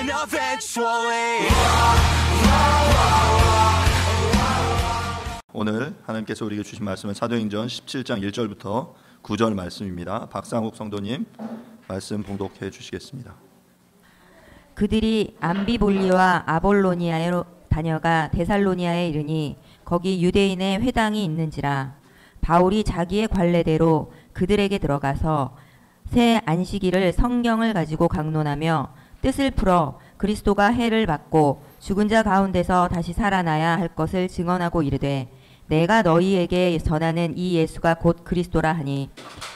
win eventually. 오늘 하나님께서 우리에게 주신 말씀은 사도행전 17장 1절부터 9절 말씀입니다. 박상욱 성도님 말씀 봉독해 주시겠습니다. 그들이 암비볼리와 아볼로니아로 다녀가 데살로니아에 이르니 거기 유대인의 회당이 있는지라. 바울이 자기의 관례대로 그들에게 들어가서 새 안식일을 성경을 가지고 강론하며 뜻을 풀어 그리스도가 해를 받고 죽은 자 가운데서 다시 살아나야 할 것을 증언하고 이르되 내가 너희에게 전하는 이 예수가 곧 그리스도라 하니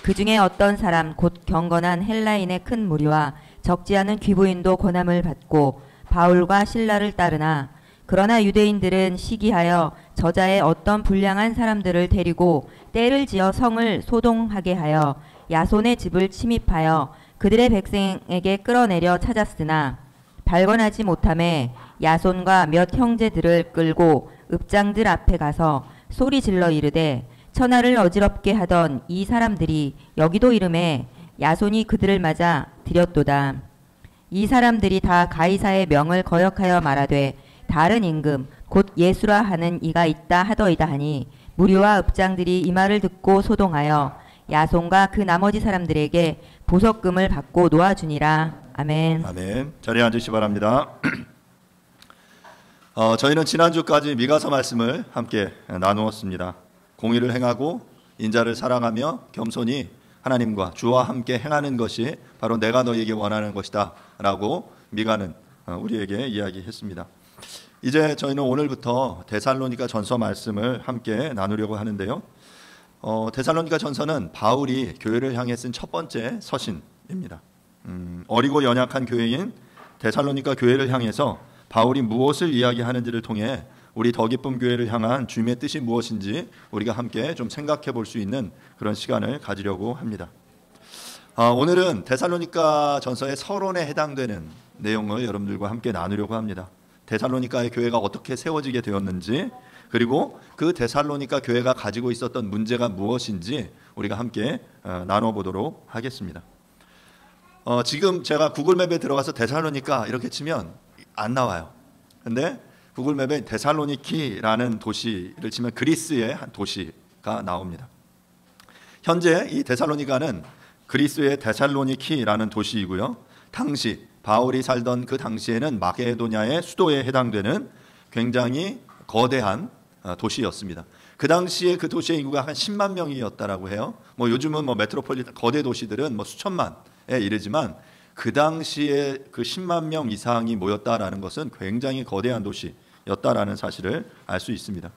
그 중에 어떤 사람 곧 경건한 헬라인의 큰 무리와 적지 않은 귀부인도 권함을 받고 바울과 실라를 따르나 그러나 유대인들은 시기하여 저자의 어떤 불량한 사람들을 데리고 떼를 지어 성을 소동하게 하여 야손의 집을 침입하여 그들의 백성에게 끌어내려 찾았으나 발견하지 못하매 야손과 몇 형제들을 끌고 읍장들 앞에 가서 소리 질러 이르되 천하를 어지럽게 하던 이 사람들이 여기도 이름에 야손이 그들을 맞아 들였도다. 이 사람들이 다 가이사의 명을 거역하여 말하되 다른 임금 곧 예수라 하는 이가 있다 하더이다 하니 무리와 읍장들이 이 말을 듣고 소동하여 야손과 그 나머지 사람들에게 보석금을 받고 놓아주니라. 아멘. 아멘. 자리에 앉으시 바랍니다. 저희는 지난주까지 미가서 말씀을 함께 나누었습니다. 공의를 행하고 인자를 사랑하며 겸손히 하나님과 주와 함께 행하는 것이 바로 내가 너희에게 원하는 것이다 라고 미가는 우리에게 이야기했습니다. 이제 저희는 오늘부터 데살로니가 전서 말씀을 함께 나누려고 하는데요. 데살로니가 전서는 바울이 교회를 향해 쓴 첫 번째 서신입니다. 어리고 연약한 교회인 데살로니가 교회를 향해서 바울이 무엇을 이야기하는지를 통해 우리 더 기쁨 교회를 향한 주님의 뜻이 무엇인지 우리가 함께 좀 생각해 볼 수 있는 그런 시간을 가지려고 합니다. 오늘은 데살로니가 전서의 서론에 해당되는 내용을 여러분들과 함께 나누려고 합니다. 데살로니가의 교회가 어떻게 세워지게 되었는지, 그리고 그 데살로니가 교회가 가지고 있었던 문제가 무엇인지 우리가 함께 나눠보도록 하겠습니다. 지금 제가 구글맵에 들어가서 데살로니가 이렇게 치면 안 나와요. 근데 구글맵에 데살로니키라는 도시를 치면 그리스의 한 도시가 나옵니다. 현재 이 데살로니가는 그리스의 데살로니키라는 도시이고요. 당시 바울이 살던 그 당시에는 마게도냐의 수도에 해당되는 굉장히 거대한 도시였습니다. 그 당시에 그 도시의 인구가 한 10만 명이었다라고 해요. 요즘은 메트로폴리탄 거대 도시들은 수천만에 이르지만 그 당시에 그 10만 명 이상이 모였다라는 것은 굉장히 거대한 도시였다라는 사실을 알 수 있습니다.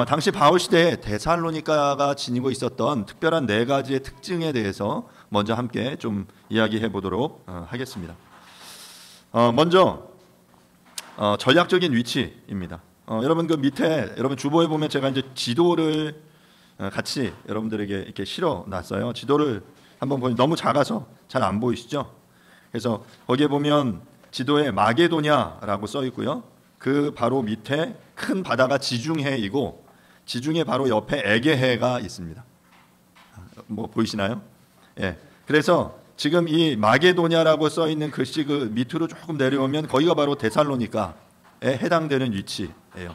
당시 바울 시대에 데살로니가가 지니고 있었던 특별한 네 가지의 특징에 대해서 먼저 함께 좀 이야기해 보도록 하겠습니다. 먼저 전략적인 위치입니다. 여러분 그 밑에 여러분 주보에 보면 제가 이제 지도를 같이 여러분들에게 이렇게 실어 놨어요. 지도를 한번 보면 너무 작아서 잘 안 보이시죠? 그래서 거기에 보면 지도에 마게도냐라고 써 있고요. 그 바로 밑에 큰 바다가 지중해이고 지중해 바로 옆에 에게해가 있습니다. 보이시나요? 예. 그래서 지금 이 마게도냐라고 써 있는 글씨 그 밑으로 조금 내려오면 거기가 바로 데살로니가에 해당되는 위치예요.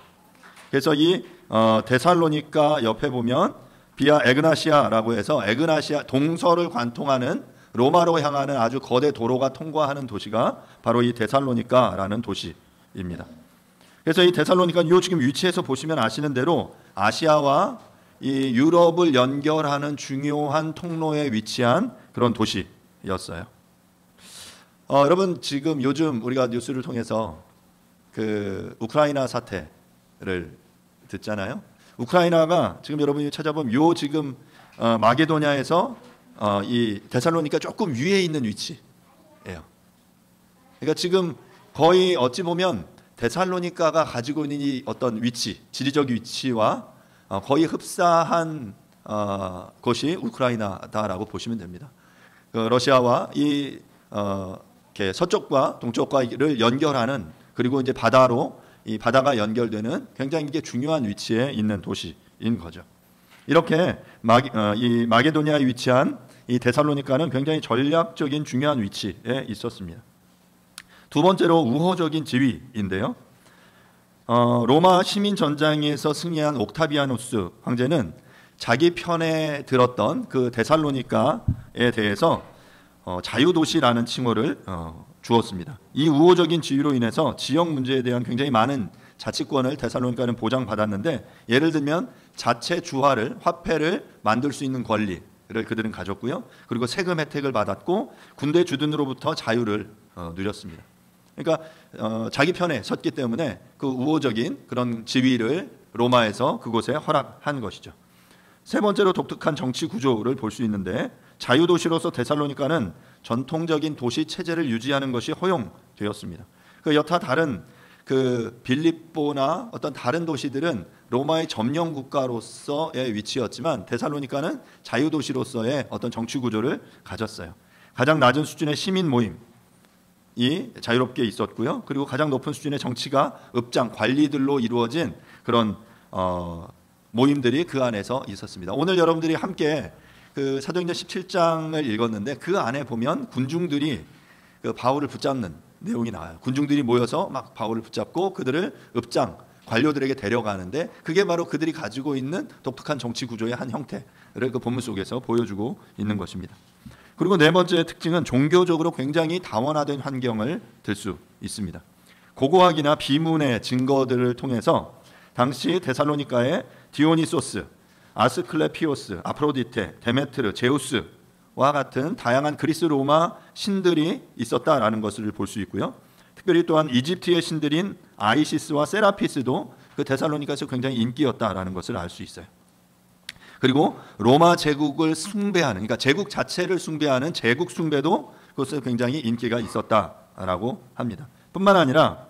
그래서 이 데살로니가 옆에 보면 비아 에그나시아라고 해서 에그나시아 동서를 관통하는 로마로 향하는 아주 거대 도로가 통과하는 도시가 바로 이 데살로니가라는 도시입니다. 그래서 이 데살로니가 요 지금 위치에서 보시면 아시는 대로 아시아와 이 유럽을 연결하는 중요한 통로에 위치한 그런 도시였어요. 여러분 지금 요즘 우리가 뉴스를 통해서 그 우크라이나 사태를 듣잖아요. 우크라이나가 지금 여러분이 찾아보면 요 지금 마게도냐에서 이 데살로니가 조금 위에 있는 위치예요. 그러니까 지금 거의 어찌 보면 데살로니가가 가지고 있는 이 어떤 위치, 지리적 위치와 거의 흡사한 것이 우크라이나다라고 보시면 됩니다. 그 러시아와 이 서쪽과 동쪽과를 연결하는 그리고 이제 바다로 이 바다가 연결되는 굉장히 이게 중요한 위치에 있는 도시인 거죠. 이렇게 이 마게도니아에 위치한 이 데살로니가는 굉장히 전략적인 중요한 위치에 있었습니다. 두 번째로 우호적인 지위인데요. 로마 시민 전쟁에서 승리한 옥타비아누스 황제는 자기 편에 들었던 그 데살로니가에 대해서 자유도시라는 칭호를 주었습니다. 이 우호적인 지위로 인해서 지역 문제에 대한 굉장히 많은 자치권을 데살로니가는 보장받았는데, 예를 들면 자체 주화를, 화폐를 만들 수 있는 권리를 그들은 가졌고요. 그리고 세금 혜택을 받았고 군대 주둔으로부터 자유를 누렸습니다. 그러니까 자기 편에 섰기 때문에 그 우호적인 그런 지위를 로마에서 그곳에 허락한 것이죠. 세 번째로 독특한 정치 구조를 볼 수 있는데, 자유도시로서 데살로니가는 전통적인 도시 체제를 유지하는 것이 허용되었습니다. 그 여타 다른 그 빌립보나 어떤 다른 도시들은 로마의 점령 국가로서의 위치였지만 데살로니가는 자유도시로서의 어떤 정치 구조를 가졌어요. 가장 낮은 수준의 시민 모임이 자유롭게 있었고요. 그리고 가장 높은 수준의 정치가 읍장, 관리들로 이루어진 그런 모임들이 그 안에서 있었습니다. 오늘 여러분들이 함께 그 사도행전 17장을 읽었는데, 그 안에 보면 군중들이 그 바울을 붙잡는 내용이 나와요. 군중들이 모여서 막 바울을 붙잡고 그들을 읍장, 관료들에게 데려가는데, 그게 바로 그들이 가지고 있는 독특한 정치 구조의 한 형태를 그 본문 속에서 보여주고 있는 것입니다. 그리고 네 번째 특징은 종교적으로 굉장히 다원화된 환경을 들 수 있습니다. 고고학이나 비문의 증거들을 통해서 당시 데살로니가의 디오니소스, 아스클레피오스, 아프로디테, 데메트르, 제우스와 같은 다양한 그리스 로마 신들이 있었다라는 것을 볼 수 있고요. 특별히 또한 이집트의 신들인 아이시스와 세라피스도 그 데살로니가에서 굉장히 인기였다라는 것을 알 수 있어요. 그리고 로마 제국을 숭배하는, 그러니까 제국 자체를 숭배하는 제국 숭배도 그것에 굉장히 인기가 있었다라고 합니다. 뿐만 아니라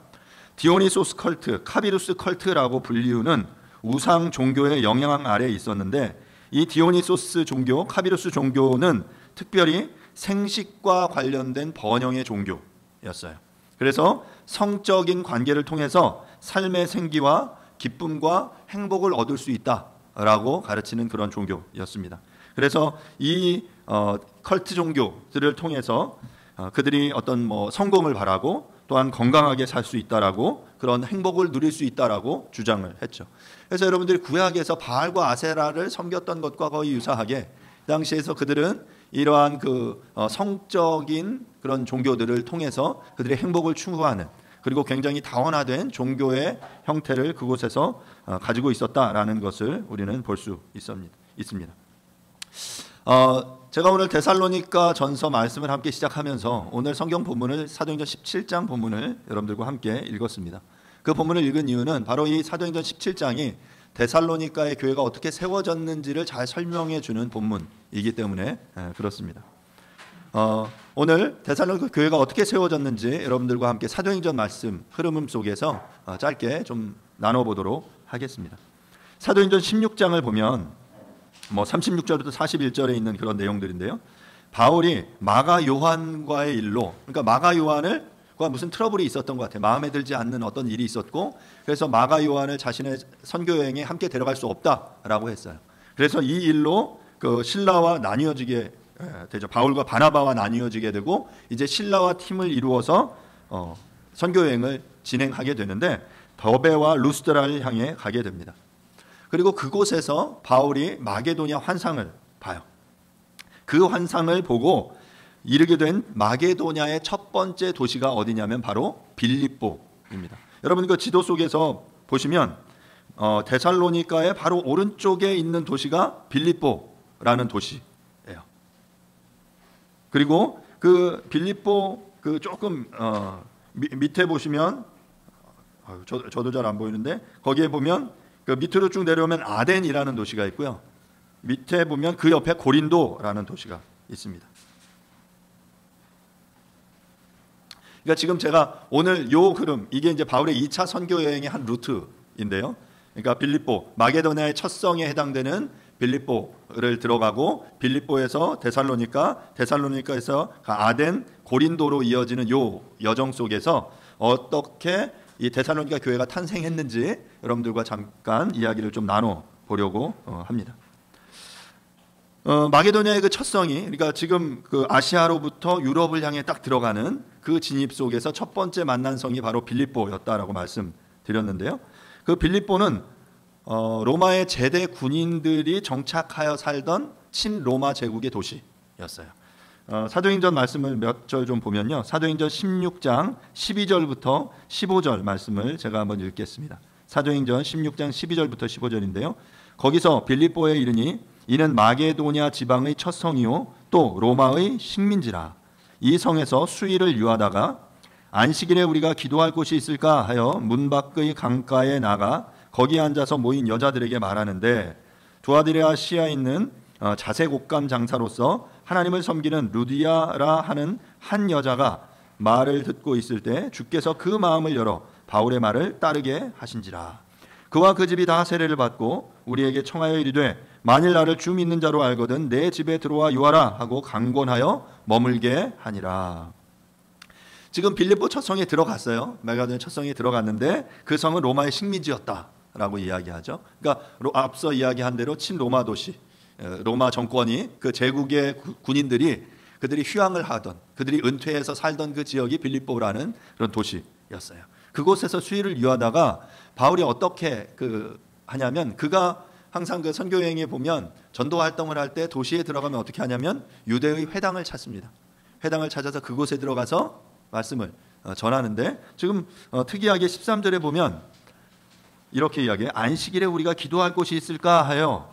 디오니소스 컬트, 카비루스 컬트라고 불리우는 우상 종교의 영향 아래에 있었는데, 이 디오니소스 종교, 카비루스 종교는 특별히 생식과 관련된 번영의 종교였어요. 그래서 성적인 관계를 통해서 삶의 생기와 기쁨과 행복을 얻을 수 있다라고 가르치는 그런 종교였습니다. 그래서 이 컬트 종교들을 통해서 그들이 어떤 성공을 바라고 또한 건강하게 살 수 있다라고, 그런 행복을 누릴 수 있다라고 주장을 했죠. 그래서 여러분들이 구약에서 바알과 아세라를 섬겼던 것과 거의 유사하게 당시에서 그들은 이러한 그 성적인 그런 종교들을 통해서 그들의 행복을 추구하는, 그리고 굉장히 다원화된 종교의 형태를 그곳에서 가지고 있었다라는 것을 우리는 볼 수 있습니다. 제가 오늘 데살로니가 전서 말씀을 함께 시작하면서 오늘 성경 본문을 사도행전 17장 본문을 여러분들과 함께 읽었습니다. 그 본문을 읽은 이유는 바로 이 사도행전 17장이 데살로니가의 교회가 어떻게 세워졌는지를 잘 설명해 주는 본문이기 때문에 그렇습니다. 오늘 데살로니가 교회가 어떻게 세워졌는지 여러분들과 함께 사도행전 말씀 흐름 속에서 짧게 좀 나눠보도록 하겠습니다. 사도행전 16장을 보면 36절부터 41절에 있는 그런 내용들인데요. 바울이 마가 요한과의 일로, 그러니까 마가 요한과 무슨 트러블이 있었던 것 같아요. 마음에 들지 않는 어떤 일이 있었고, 그래서 마가 요한을 자신의 선교 여행에 함께 데려갈 수 없다라고 했어요. 그래서 이 일로 그 신라와 나뉘어지게 되죠. 바울과 바나바와 나뉘어지게 되고, 이제 신라와 팀을 이루어서 선교 여행을 진행하게 되는데, 더베와 루스드라를 향해 가게 됩니다. 그리고 그곳에서 바울이 마게도냐 환상을 봐요. 그 환상을 보고 이르게 된 마게도냐의 첫 번째 도시가 어디냐면 바로 빌립보입니다. 여러분 그 지도 속에서 보시면 데살로니가의 바로 오른쪽에 있는 도시가 빌립보라는 도시예요. 그리고 그 빌립보 그 조금 밑에 보시면 저도 잘 안 보이는데, 거기에 보면 그 밑으로 쭉 내려오면 아덴이라는 도시가 있고요. 밑에 보면 그 옆에 고린도라는 도시가 있습니다. 그러니까 지금 제가 오늘 요 흐름, 이게 이제 바울의 2차 선교 여행의 한 루트인데요. 그러니까 빌립보, 마게도냐의 첫 성에 해당되는 빌립보를 들어가고, 빌립보에서 데살로니카에서 아덴, 고린도로 이어지는 요 여정 속에서 어떻게 이 데살로니가 교회가 탄생했는지 여러분들과 잠깐 이야기를 좀 나눠보려고 합니다. 마게도냐의 그 첫성이, 그러니까 지금 그 아시아로부터 유럽을 향해 딱 들어가는 그 진입 속에서 첫 번째 만난 성이 바로 빌립보였다라고 말씀드렸는데요. 그 빌립보는 로마의 제대 군인들이 정착하여 살던 친로마 제국의 도시였어요. 사도행전 말씀을 몇 절 좀 보면요. 사도행전 16장 12절부터 15절 말씀을 제가 한번 읽겠습니다. 사도행전 16장 12절부터 15절인데요. 거기서 빌립보에 이르니 이는 마게도냐 지방의 첫 성이요 또 로마의 식민지라. 이 성에서 수일을 유하다가 안식일에 우리가 기도할 곳이 있을까 하여 문 밖의 강가에 나가 거기 앉아서 모인 여자들에게 말하는데 두아디레아 시아에 있는 자색 옷감 장사로서 하나님을 섬기는 루디아라 하는 한 여자가 말을 듣고 있을 때 주께서 그 마음을 열어 바울의 말을 따르게 하신지라. 그와 그 집이 다 세례를 받고 우리에게 청하여 이르되 만일 나를 주 믿는 자로 알거든 내 집에 들어와 유하라 하고 강권하여 머물게 하니라. 지금 빌립보 첫 성에 들어갔어요. 마게도냐 첫 성에 들어갔는데 그 성은 로마의 식민지였다라고 이야기하죠. 그러니까 앞서 이야기한 대로 친로마 도시, 로마 정권이 그 제국의 군인들이 그들이 휴양을 하던, 그들이 은퇴해서 살던 그 지역이 빌립보라는 그런 도시였어요. 그곳에서 수일을 유하다가 바울이 어떻게 하냐면, 그가 항상 그 선교 여행에 보면 전도 활동을 할 때 도시에 들어가면 어떻게 하냐면 유대의 회당을 찾습니다. 회당을 찾아서 그곳에 들어가서 말씀을 전하는데, 지금 특이하게 13절에 보면 이렇게 이야기해요. 안식일에 우리가 기도할 곳이 있을까 하여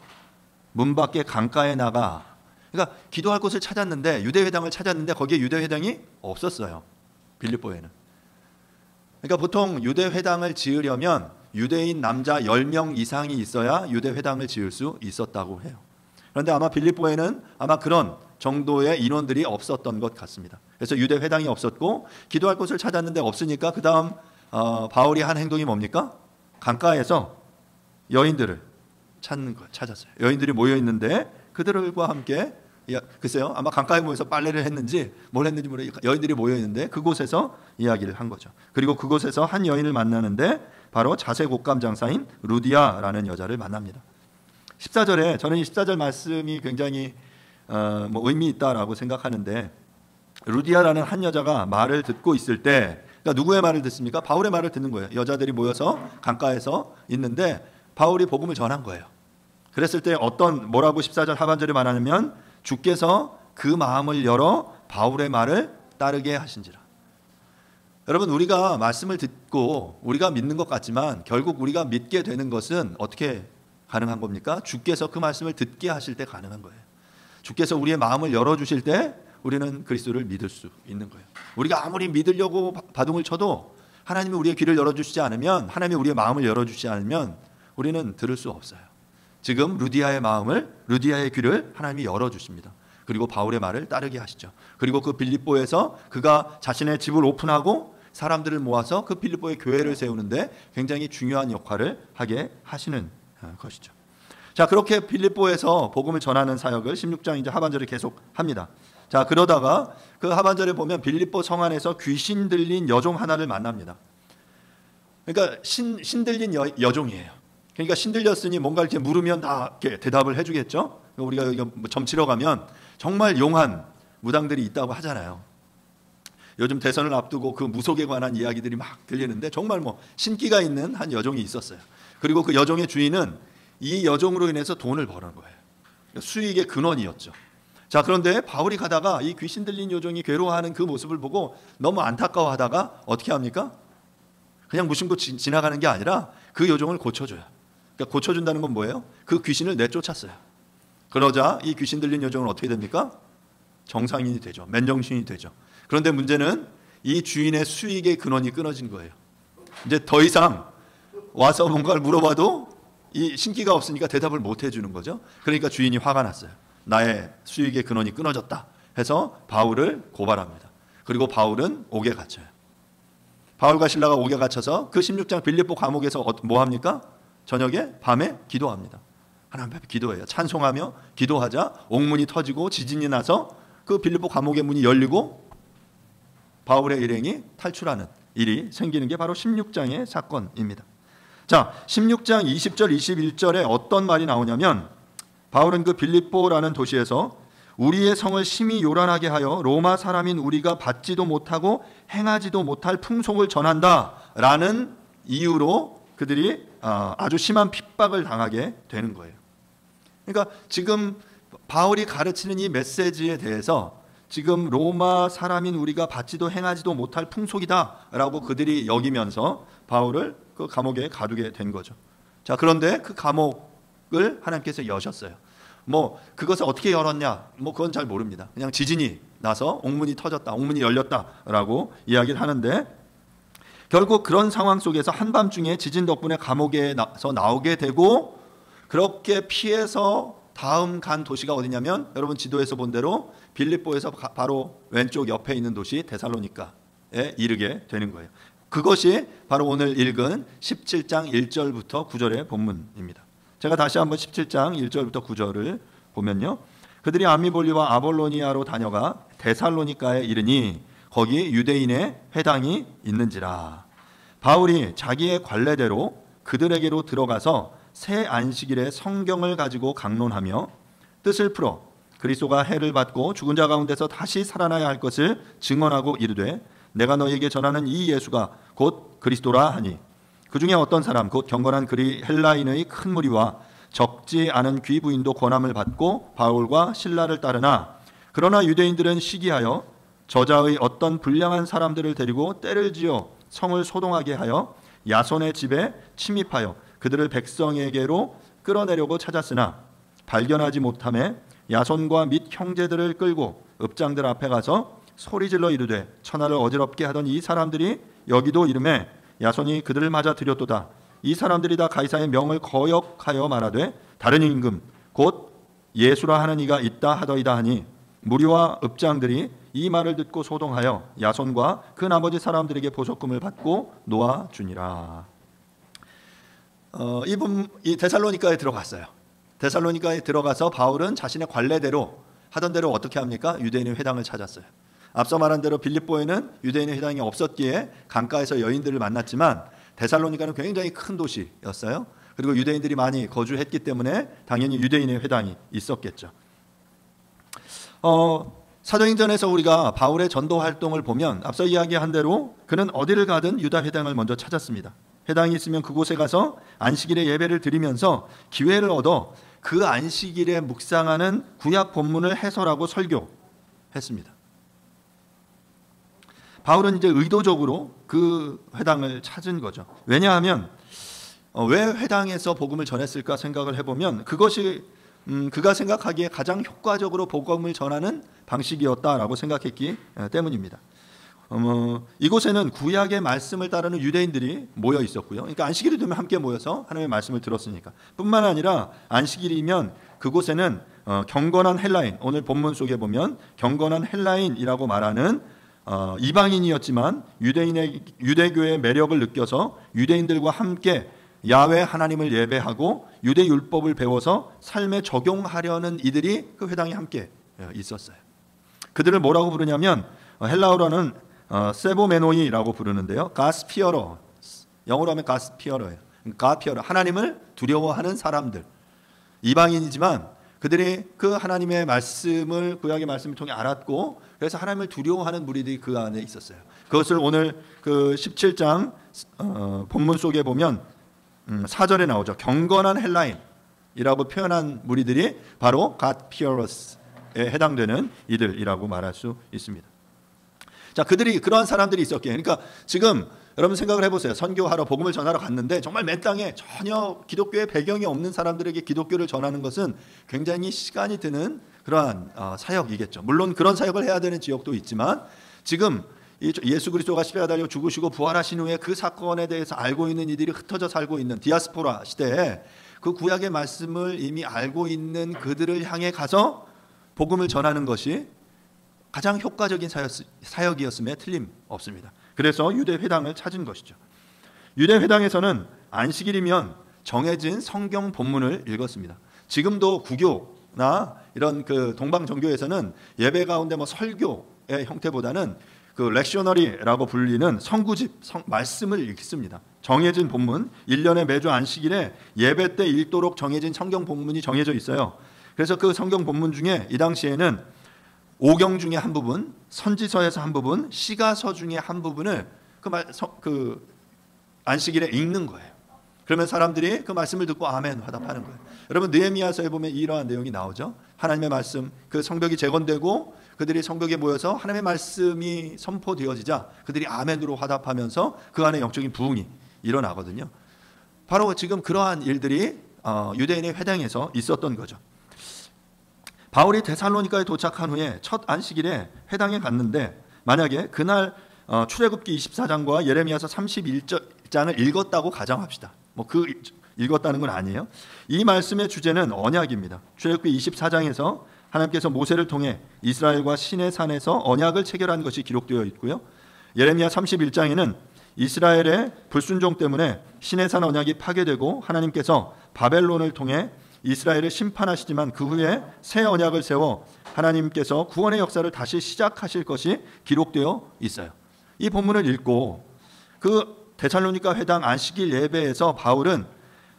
문 밖에 강가에 나가. 그러니까 기도할 곳을 찾았는데, 유대회당을 찾았는데 거기에 유대회당이 없었어요. 빌립보에는. 그러니까 보통 유대회당을 지으려면 유대인 남자 10명 이상이 있어야 유대회당을 지을 수 있었다고 해요. 그런데 아마 빌립보에는 아마 그런 정도의 인원들이 없었던 것 같습니다. 그래서 유대회당이 없었고 기도할 곳을 찾았는데 없으니까 그 다음 바울이 한 행동이 뭡니까? 강가에서 여인들을 찾았어요. 여인들이 모여 있는데 그들과 함께, 글쎄요, 아마 강가에 모여서 빨래를 했는지 뭘 했는지 모르겠어요. 여인들이 모여 있는데 그곳에서 이야기를 한 거죠. 그리고 그곳에서 한 여인을 만나는데 바로 자색 옷감 장사인 루디아라는 여자를 만납니다. 14절에 저는 이 14절 말씀이 굉장히 의미 있다라고 생각하는데, 루디아라는 한 여자가 말을 듣고 있을 때, 그러니까 누구의 말을 듣습니까? 바울의 말을 듣는 거예요. 여자들이 모여서 강가에서 있는데 바울이 복음을 전한 거예요. 그랬을 때 뭐라고 14절 하반절에 말하냐면 주께서 그 마음을 열어 바울의 말을 따르게 하신지라. 여러분, 우리가 말씀을 듣고 우리가 믿는 것 같지만 결국 우리가 믿게 되는 것은 어떻게 가능한 겁니까? 주께서 그 말씀을 듣게 하실 때 가능한 거예요. 주께서 우리의 마음을 열어주실 때 우리는 그리스도를 믿을 수 있는 거예요. 우리가 아무리 믿으려고 바둥을 쳐도 하나님이 우리의 귀를 열어주시지 않으면, 하나님이 우리의 마음을 열어주시지 않으면 우리는 들을 수 없어요. 지금 루디아의 귀를 하나님이 열어주십니다. 그리고 바울의 말을 따르게 하시죠. 그리고 그 빌립보에서 그가 자신의 집을 오픈하고 사람들을 모아서 그 빌립보의 교회를 세우는데 굉장히 중요한 역할을 하게 하시는 것이죠. 자, 그렇게 빌립보에서 복음을 전하는 사역을 16장 이제 하반절에 계속합니다. 자, 그러다가 그 하반절에 보면 빌립보 성 안에서 귀신 들린 여종 하나를 만납니다. 그러니까 신들린 여종이에요. 그러니까 신들렸으니 뭔가 이렇게 물으면 다 이렇게 대답을 해주겠죠. 우리가 여기 점치러 가면 정말 용한 무당들이 있다고 하잖아요. 요즘 대선을 앞두고 그 무속에 관한 이야기들이 막 들리는데 정말 신기가 있는 한 여종이 있었어요. 그리고 그 여종의 주인은 이 여종으로 인해서 돈을 버는 거예요. 수익의 근원이었죠. 자, 그런데 바울이 가다가 이 귀신 들린 여종이 괴로워하는 그 모습을 보고 너무 안타까워하다가 어떻게 합니까? 그냥 무심코 지나가는 게 아니라 그 여종을 고쳐줘요. 그러니까 고쳐준다는 건 뭐예요? 그 귀신을 내쫓았어요. 그러자 이 귀신 들린 여종은 어떻게 됩니까? 정상인이 되죠. 맨정신이 되죠. 그런데 문제는 이 주인의 수익의 근원이 끊어진 거예요. 이제 더 이상 와서 뭔가를 물어봐도 이 신기가 없으니까 대답을 못 해주는 거죠. 그러니까 주인이 화가 났어요. 나의 수익의 근원이 끊어졌다 해서 바울을 고발합니다. 그리고 바울은 옥에 갇혀요. 바울과 실라가 옥에 갇혀서 그 16장 빌립보 감옥에서 뭐 합니까? 저녁에 밤에 기도합니다. 하나님 앞에 기도해요. 찬송하며 기도하자 옥문이 터지고 지진이 나서 그 빌립보 감옥의 문이 열리고 바울의 일행이 탈출하는 일이 생기는 게 바로 16장의 사건입니다. 자, 16장 20절 21절에 어떤 말이 나오냐면 바울은 그 빌립보라는 도시에서 우리의 성을 심히 요란하게 하여 로마 사람인 우리가 받지도 못하고 행하지도 못할 풍속을 전한다라는 이유로 그들이 아주 심한 핍박을 당하게 되는 거예요. 그러니까 지금 바울이 가르치는 이 메시지에 대해서 지금 로마 사람인 우리가 받지도 행하지도 못할 풍속이다라고 그들이 여기면서 바울을 그 감옥에 가두게 된 거죠. 자, 그런데 그 감옥을 하나님께서 여셨어요. 뭐 그것을 어떻게 열었냐? 뭐 그건 잘 모릅니다. 그냥 지진이 나서 옥문이 터졌다, 옥문이 열렸다라고 이야기를 하는데, 결국 그런 상황 속에서 한밤중에 지진 덕분에 감옥에서 나오게 되고, 그렇게 피해서 다음 간 도시가 어디냐면 여러분 지도에서 본 대로 빌립보에서 바로 왼쪽 옆에 있는 도시 데살로니가에 이르게 되는 거예요. 그것이 바로 오늘 읽은 17장 1절부터 9절의 본문입니다. 제가 다시 한번 17장 1절부터 9절을 보면요, 그들이 암미볼리와 아볼로니아로 다녀가 데살로니가에 이르니 거기 유대인의 회당이 있는지라. 바울이 자기의 관례대로 그들에게로 들어가서 새 안식일에 성경을 가지고 강론하며 뜻을 풀어 그리스도가 해를 받고 죽은 자 가운데서 다시 살아나야 할 것을 증언하고 이르되, 내가 너희에게 전하는 이 예수가 곧 그리스도라 하니, 그 중에 어떤 사람 곧 경건한 헬라인의 큰 무리와 적지 않은 귀부인도 권함을 받고 바울과 실라를 따르나, 그러나 유대인들은 시기하여 저자의 어떤 불량한 사람들을 데리고 때를 지어 성을 소동하게 하여 야손의 집에 침입하여 그들을 백성에게로 끌어내려고 찾았으나 발견하지 못하매 야손과 및 형제들을 끌고 읍장들 앞에 가서 소리질러 이르되, 천하를 어지럽게 하던 이 사람들이 여기도 이름에 야손이 그들을 맞아 들였도다. 이 사람들이 다 가이사의 명을 거역하여 말하되 다른 임금 곧 예수라 하는 이가 있다 하더이다 하니, 무리와 읍장들이 이 말을 듣고 소동하여 야손과 그 나머지 사람들에게 보석금을 받고 놓아주니라. 이 데살로니가에 들어갔어요. 데살로니가에 들어가서 바울은 자신의 관례대로 하던 대로 어떻게 합니까? 유대인의 회당을 찾았어요. 앞서 말한 대로 빌립보에는 유대인의 회당이 없었기에 강가에서 여인들을 만났지만, 데살로니가는 굉장히 큰 도시였어요. 그리고 유대인들이 많이 거주했기 때문에 당연히 유대인의 회당이 있었겠죠. 사도행전에서 우리가 바울의 전도 활동을 보면 앞서 이야기한 대로 그는 어디를 가든 유다 회당을 먼저 찾았습니다. 회당이 있으면 그곳에 가서 안식일에 예배를 드리면서 기회를 얻어 그 안식일에 묵상하는 구약 본문을 해설하고 설교했습니다. 바울은 이제 의도적으로 그 회당을 찾은 거죠. 왜냐하면 왜 회당에서 복음을 전했을까 생각을 해보면 그것이 그가 생각하기에 가장 효과적으로 복음을 전하는 방식이었다라고 생각했기 때문입니다. 이곳에는 구약의 말씀을 따르는 유대인들이 모여 있었고요. 그러니까 안식일이 되면 함께 모여서 하나님의 말씀을 들었으니까. 뿐만 아니라 안식일이면 그곳에는 경건한 헬라인, 오늘 본문 속에 보면 경건한 헬라인이라고 말하는 이방인이었지만 유대교의 매력을 느껴서 유대인들과 함께 야훼 하나님을 예배하고 유대 율법을 배워서 삶에 적용하려는 이들이 그 회당에 함께 있었어요. 그들을 뭐라고 부르냐면 헬라어로는 세보메노이라고 부르는데요. 가스피어러, 영어로 하면 가스피어러예요. 가피어러, 하나님을 두려워하는 사람들. 이방인이지만 그들이 그 하나님의 말씀을, 구약의 말씀을 통해 알았고, 그래서 하나님을 두려워하는 무리들이 그 안에 있었어요. 그것을 오늘 그 17장 본문 속에 보면 4절에 나오죠. 경건한 헬라인이라고 표현한 무리들이 바로 갓피어러스에 해당되는 이들이라고 말할 수 있습니다. 자, 그들이 그러한 사람들이 있었기에, 그러니까 지금 여러분 생각을 해보세요. 선교하러 복음을 전하러 갔는데 정말 맨 땅에 전혀 기독교의 배경이 없는 사람들에게 기독교를 전하는 것은 굉장히 시간이 드는 그러한 사역이겠죠. 물론 그런 사역을 해야 되는 지역도 있지만, 지금 예수 그리스도가 십자가에 달려 죽으시고 부활하신 후에 그 사건에 대해서 알고 있는 이들이 흩어져 살고 있는 디아스포라 시대에 그 구약의 말씀을 이미 알고 있는 그들을 향해 가서 복음을 전하는 것이 가장 효과적인 사역이었음에 틀림없습니다. 그래서 유대 회당을 찾은 것이죠. 유대 회당에서는 안식일이면 정해진 성경 본문을 읽었습니다. 지금도 구교나 이런 그 동방 종교에서는 예배 가운데 뭐 설교의 형태보다는 그 렉셔너리라고 불리는 성구집, 말씀을 읽습니다. 정해진 본문, 1년에 매주 안식일에 예배 때 읽도록 정해진 성경 본문이 정해져 있어요. 그래서 그 성경 본문 중에 이 당시에는 오경 중에 한 부분, 선지서에서 한 부분, 시가서 중에 한 부분을 그 안식일에 읽는 거예요. 그러면 사람들이 그 말씀을 듣고 아멘 화답하는 거예요. 여러분 느헤미야서에 보면 이러한 내용이 나오죠. 하나님의 말씀, 그 성벽이 재건되고 그들이 성벽에 모여서 하나님의 말씀이 선포되어지자 그들이 아멘으로 화답하면서 그 안에 영적인 부흥이 일어나거든요. 바로 지금 그러한 일들이 유대인의 회당에서 있었던 거죠. 바울이 데살로니가에 도착한 후에 첫 안식일에 회당에 갔는데 만약에 그날 출애굽기 24장과 예레미야서 31장을 읽었다고 가정합시다. 그 읽었다는 건 아니에요. 이 말씀의 주제는 언약입니다. 출애굽기 24장에서 하나님께서 모세를 통해 이스라엘과 시내산에서 언약을 체결한 것이 기록되어 있고요. 예레미야 31장에는 이스라엘의 불순종 때문에 시내산 언약이 파괴되고 하나님께서 바벨론을 통해 이스라엘을 심판하시지만 그 후에 새 언약을 세워 하나님께서 구원의 역사를 다시 시작하실 것이 기록되어 있어요. 이 본문을 읽고 그 데살로니가 회당 안식일 예배에서 바울은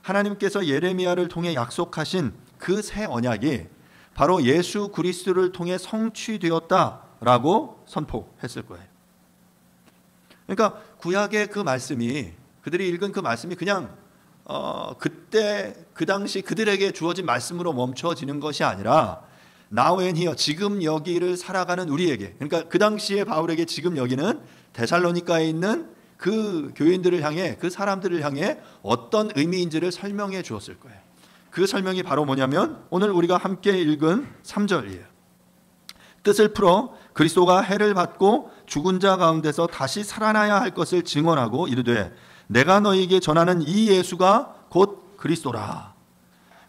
하나님께서 예레미야를 통해 약속하신 그 새 언약이 바로 예수 그리스도를 통해 성취되었다라고 선포했을 거예요. 그러니까 구약의 그 말씀이 그들이 읽은 그 말씀이 그냥 그때 그 당시 그들에게 주어진 말씀으로 멈춰지는 것이 아니라 now and here 지금 여기를 살아가는 우리에게, 그러니까 그 당시에 바울에게 지금 여기는 데살로니가에 있는 그 교인들을 향해, 그 사람들을 향해 어떤 의미인지를 설명해 주었을 거예요. 그 설명이 바로 뭐냐면 오늘 우리가 함께 읽은 3절이에요. 뜻을 풀어 그리스도가 해를 받고 죽은 자 가운데서 다시 살아나야 할 것을 증언하고 이르되 내가 너희에게 전하는 이 예수가 곧 그리스도라.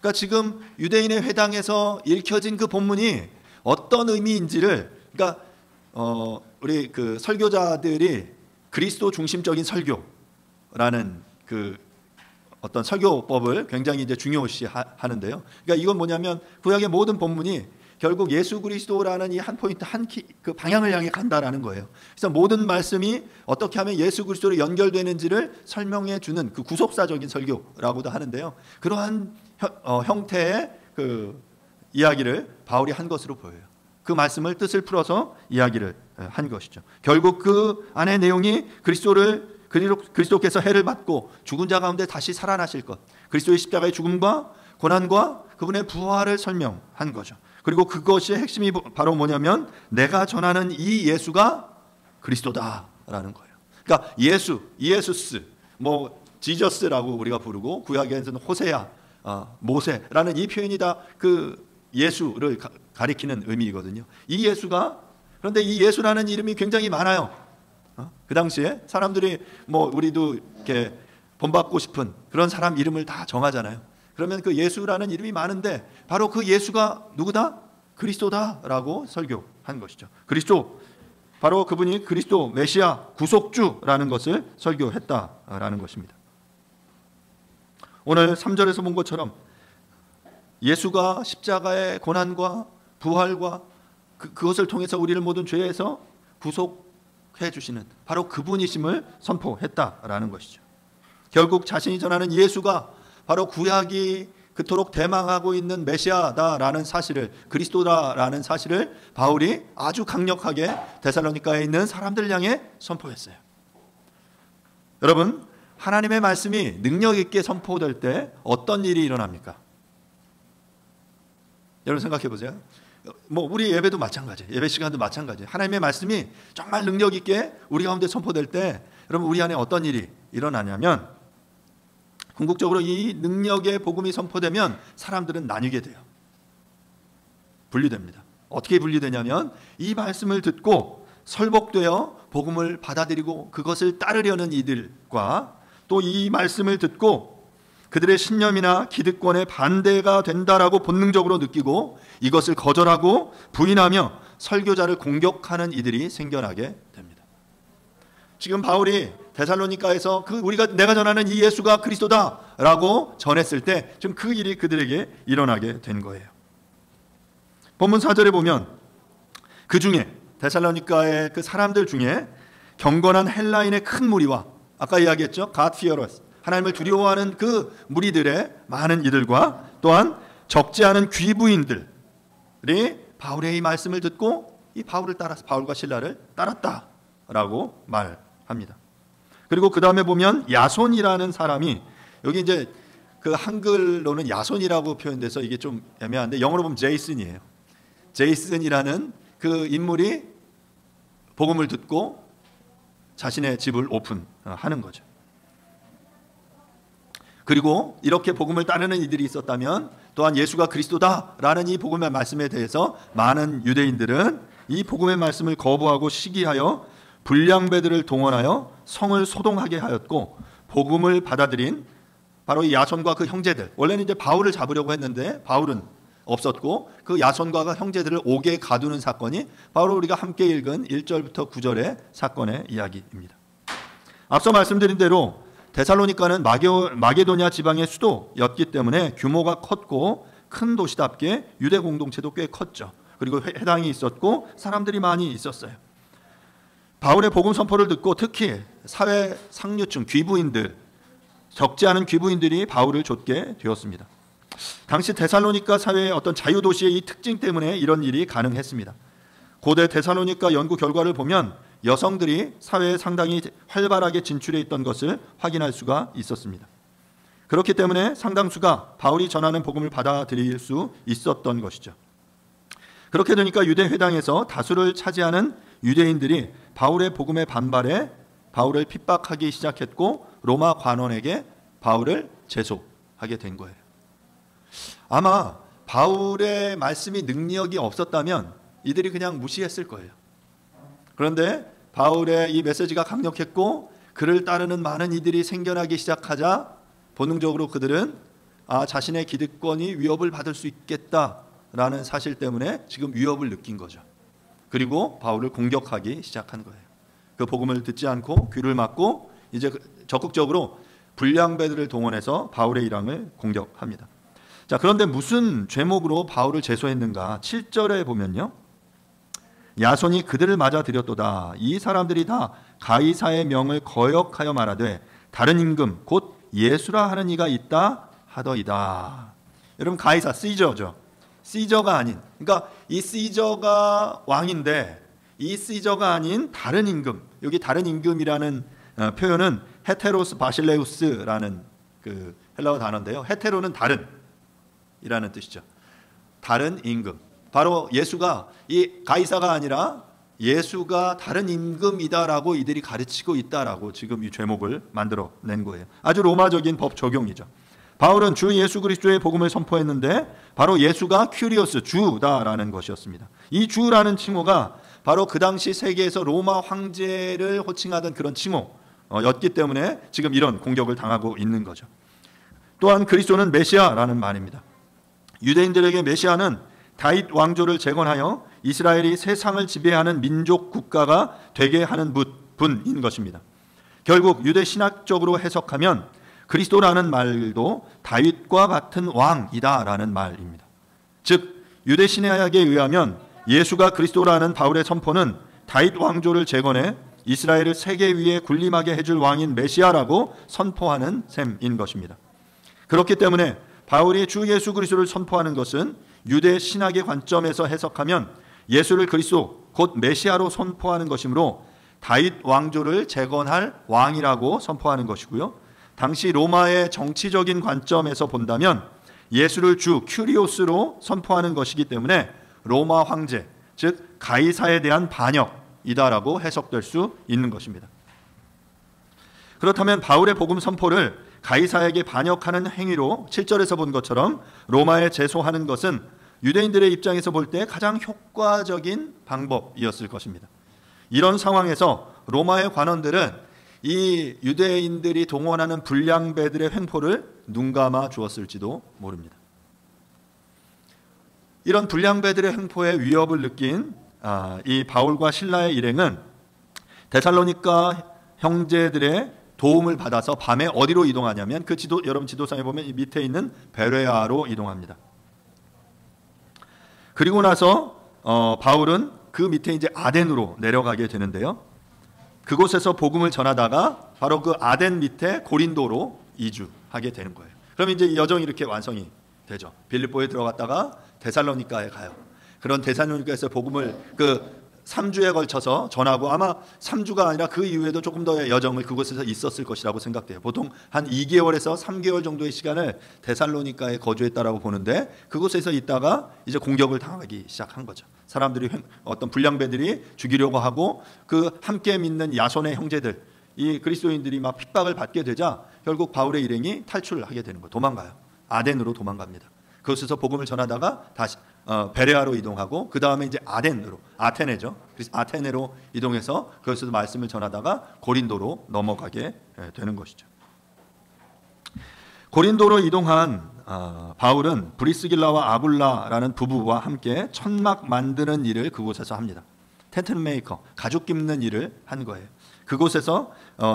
그러니까 지금 유대인의 회당에서 읽혀진 그 본문이 어떤 의미인지를, 그러니까 우리 그 설교자들이 그리스도 중심적인 설교라는 그 어떤 설교법을 굉장히 이제 중요시 하는데요. 그러니까 이건 뭐냐면 구약의 모든 본문이 결국 예수 그리스도라는 이 한 포인트 그 방향을 향해 간다라는 거예요. 그래서 모든 말씀이 어떻게 하면 예수 그리스도로 연결되는지를 설명해 주는 그 구속사적인 설교라고도 하는데요. 그러한 형태의 그 이야기를 바울이 한 것으로 보여요. 그 말씀을 뜻을 풀어서 이야기를 한 것이죠. 결국 그 안의 내용이 그리스도께서 해를 받고 죽은 자 가운데 다시 살아나실 것, 그리스도의 십자가의 죽음과 고난과 그분의 부활을 설명한 거죠. 그리고 그것의 핵심이 바로 뭐냐면 내가 전하는 이 예수가 그리스도다라는 거예요. 그러니까 이에수스, 지저스라고 우리가 부르고 구약에서는 호세야, 모세라는 이 표현이 다 그 예수를 가리키는 의미이거든요. 이 예수가, 그런데 이 예수라는 이름이 굉장히 많아요. 그 당시에 사람들이 우리도 이렇게 본받고 싶은 그런 사람 이름을 다 정하잖아요. 그러면 그 예수라는 이름이 많은데 바로 그 예수가 누구다? 그리스도다라고 설교한 것이죠. 그리스도, 바로 그분이 그리스도 메시아 구속주라는 것을 설교했다라는 것입니다. 오늘 3절에서 본 것처럼 예수가 십자가의 고난과 부활과 그것을 통해서 우리를 모든 죄에서 구속해 주시는 바로 그분이심을 선포했다라는 것이죠. 결국 자신이 전하는 예수가 바로 구약이 그토록 대망하고 있는 메시아다라는 사실을, 그리스도다라는 사실을 바울이 아주 강력하게 데살로니가에 있는 사람들을 향해 선포했어요. 여러분, 하나님의 말씀이 능력 있게 선포될 때 어떤 일이 일어납니까? 여러분 생각해 보세요. 우리 예배도 마찬가지예요. 예배 시간도 마찬가지예요. 하나님의 말씀이 정말 능력 있게 우리 가운데 선포될 때 여러분 우리 안에 어떤 일이 일어나냐면 궁극적으로 이 능력의 복음이 선포되면 사람들은 나뉘게 돼요. 분리됩니다. 어떻게 분리되냐면 이 말씀을 듣고 설복되어 복음을 받아들이고 그것을 따르려는 이들과 또 이 말씀을 듣고 그들의 신념이나 기득권에 반대가 된다라고 본능적으로 느끼고 이것을 거절하고 부인하며 설교자를 공격하는 이들이 생겨나게 됩니다. 지금 바울이 데살로니가에서 내가 전하는 이 예수가 그리스도다라고 전했을 때 지금 그 일이 그들에게 일어나게 된 거예요. 본문 4절에 보면 그 중에 데살로니가의 그 사람들 중에 경건한 헬라인의 큰 무리와 아까 이야기했죠. God fearers, 하나님을 두려워하는 그 무리들의 많은 이들과 또한 적지 않은 귀부인들이 바울의 이 말씀을 듣고 이 바울을 따라서 바울과 실라를 따랐다라고 말합니다. 그리고 그 다음에 보면 야손이라는 사람이, 여기 이제 그 한글로는 야손이라고 표현돼서 이게 좀 애매한데 영어로 보면 제이슨이에요. 제이슨이라는 그 인물이 복음을 듣고 자신의 집을 오픈하는 거죠. 그리고 이렇게 복음을 따르는 이들이 있었다면 또한 예수가 그리스도다라는 이 복음의 말씀에 대해서 많은 유대인들은 이 복음의 말씀을 거부하고 시기하여 불량배들을 동원하여 성을 소동하게 하였고, 복음을 받아들인 바로 이 야손과 그 형제들, 원래는 이제 바울을 잡으려고 했는데 바울은 없었고 그 야손과 그 형제들을 옥에 가두는 사건이 바로 우리가 함께 읽은 1절부터 9절의 사건의 이야기입니다. 앞서 말씀드린 대로 데살로니가는 마게도냐 지방의 수도였기 때문에 규모가 컸고 큰 도시답게 유대 공동체도 꽤 컸죠. 그리고 회당이 있었고 사람들이 많이 있었어요. 바울의 복음 선포를 듣고 특히 사회 상류층 귀부인들, 적지 않은 귀부인들이 바울을 좇게 되었습니다. 당시 데살로니가 사회의 어떤 자유도시의 이 특징 때문에 이런 일이 가능했습니다. 고대 데살로니가 연구 결과를 보면 여성들이 사회에 상당히 활발하게 진출해 있던 것을 확인할 수가 있었습니다. 그렇기 때문에 상당수가 바울이 전하는 복음을 받아들일 수 있었던 것이죠. 그렇게 되니까 유대 회당에서 다수를 차지하는 유대인들이 바울의 복음에 반발해 바울을 핍박하기 시작했고 로마 관원에게 바울을 제소하게 된 거예요. 아마 바울의 말씀이 능력이 없었다면 이들이 그냥 무시했을 거예요. 그런데 바울의 이 메시지가 강력했고 그를 따르는 많은 이들이 생겨나기 시작하자 본능적으로 그들은 자신의 기득권이 위협을 받을 수 있겠다라는 사실 때문에 지금 위협을 느낀 거죠. 그리고 바울을 공격하기 시작한 거예요. 그 복음을 듣지 않고 귀를 막고 이제 적극적으로 불량배들을 동원해서 바울의 일왕을 공격합니다. 자, 그런데 무슨 죄목으로 바울을 제소했는가? 7절에 보면요, 야손이 그들을 맞아들였도다. 이 사람들이 다 가이사의 명을 거역하여 말하되 다른 임금 곧 예수라 하는 이가 있다 하더이다. 여러분, 가이사 시저죠. 시저가 아닌, 그러니까 이 시저가 왕인데 이 시저가 아닌 다른 임금, 여기 다른 임금이라는 표현은 헤테로스 바실레우스라는 그 헬라어 단어인데요. 헤테로는 다른 이라는 뜻이죠. 다른 임금. 바로 예수가 이 가이사가 아니라 예수가 다른 임금이다라고 이들이 가르치고 있다라고 지금 이 죄목을 만들어낸 거예요. 아주 로마적인 법 적용이죠. 바울은 주 예수 그리스도의 복음을 선포했는데 바로 예수가 큐리오스, 주다라는 것이었습니다. 이 주라는 칭호가 바로 그 당시 세계에서 로마 황제를 호칭하던 그런 칭호였기 때문에 지금 이런 공격을 당하고 있는 거죠. 또한 그리스도는 메시아라는 말입니다. 유대인들에게 메시아는 다윗 왕조를 재건하여 이스라엘이 세상을 지배하는 민족 국가가 되게 하는 분인 것입니다. 결국 유대 신학적으로 해석하면 그리스도라는 말도 다윗과 같은 왕이다라는 말입니다. 즉 유대 신학에 의하면 예수가 그리스도라는 바울의 선포는 다윗 왕조를 재건해 이스라엘을 세계 위에 군림하게 해줄 왕인 메시아라고 선포하는 셈인 것입니다. 그렇기 때문에 바울이 주 예수 그리스도를 선포하는 것은 유대 신학의 관점에서 해석하면 예수를 그리스도 곧 메시아로 선포하는 것이므로 다윗 왕조를 재건할 왕이라고 선포하는 것이고요. 당시 로마의 정치적인 관점에서 본다면 예수를 주 큐리오스로 선포하는 것이기 때문에 로마 황제, 즉 가이사에 대한 반역이다라고 해석될 수 있는 것입니다. 그렇다면 바울의 복음 선포를 가이사에게 반역하는 행위로 7절에서 본 것처럼 로마에 제소하는 것은 유대인들의 입장에서 볼 때 가장 효과적인 방법이었을 것입니다. 이런 상황에서 로마의 관원들은 이 유대인들이 동원하는 불량배들의 횡포를 눈감아 주었을지도 모릅니다. 이런 불량배들의 횡포에 위협을 느낀 이 바울과 실라의 일행은 데살로니가 형제들의 도움을 받아서 밤에 어디로 이동하냐면 그 여러분 지도상에 보면 이 밑에 있는 베레아로 이동합니다. 그리고 나서 바울은 그 밑에 이제 아덴으로 내려가게 되는데요. 그곳에서 복음을 전하다가 바로 그 아덴 밑에 고린도로 이주하게 되는 거예요. 그럼 이제 여정이 이렇게 완성이 되죠. 빌립보에 들어갔다가 데살로니가에 가요. 그런 데살로니가에서 복음을 3주에 걸쳐서 전하고, 아마 3주가 아니라 그 이후에도 조금 더 여정을 그곳에서 있었을 것이라고 생각돼요. 보통 한 2개월에서 3개월 정도의 시간을 데살로니가에 거주했다라고 보는데, 그곳에서 있다가 이제 공격을 당하기 시작한 거죠. 사람들이, 어떤 불량배들이 죽이려고 하고, 그 함께 믿는 야손의 형제들, 이 그리스도인들이 막 핍박을 받게 되자 결국 바울의 일행이 탈출하게 되는 거예요. 도망가요. 아덴으로 도망갑니다. 그곳에서 복음을 전하다가 다시 베레아로 이동하고, 그 다음에 이제 아테네죠. 그래서 아테네로 이동해서 그것에서 말씀을 전하다가 고린도로 넘어가게 되는 것이죠. 고린도로 이동한 바울은 브리스길라와 아굴라라는 부부와 함께 천막 만드는 일을 그곳에서 합니다. 텐트 메이커, 가죽 깁는 일을 한 거예요. 그곳에서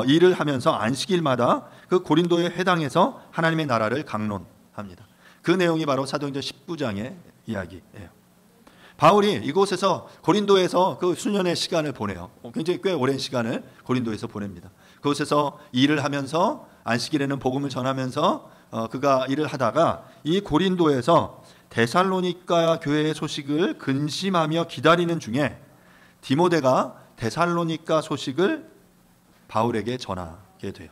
일을 하면서 안식일마다 그 고린도의 회당에서 하나님의 나라를 강론합니다. 그 내용이 바로 사도행전 19장의 이야기예요. 바울이 이곳에서 고린도에서 그 수년의 시간을 보내요. 굉장히 꽤 오랜 시간을 고린도에서 보냅니다. 그곳에서 일을 하면서 안식일에는 복음을 전하면서 그가 일을 하다가 이 고린도에서 데살로니가 교회의 소식을 근심하며 기다리는 중에 디모데가 데살로니가 소식을 바울에게 전하게 돼요.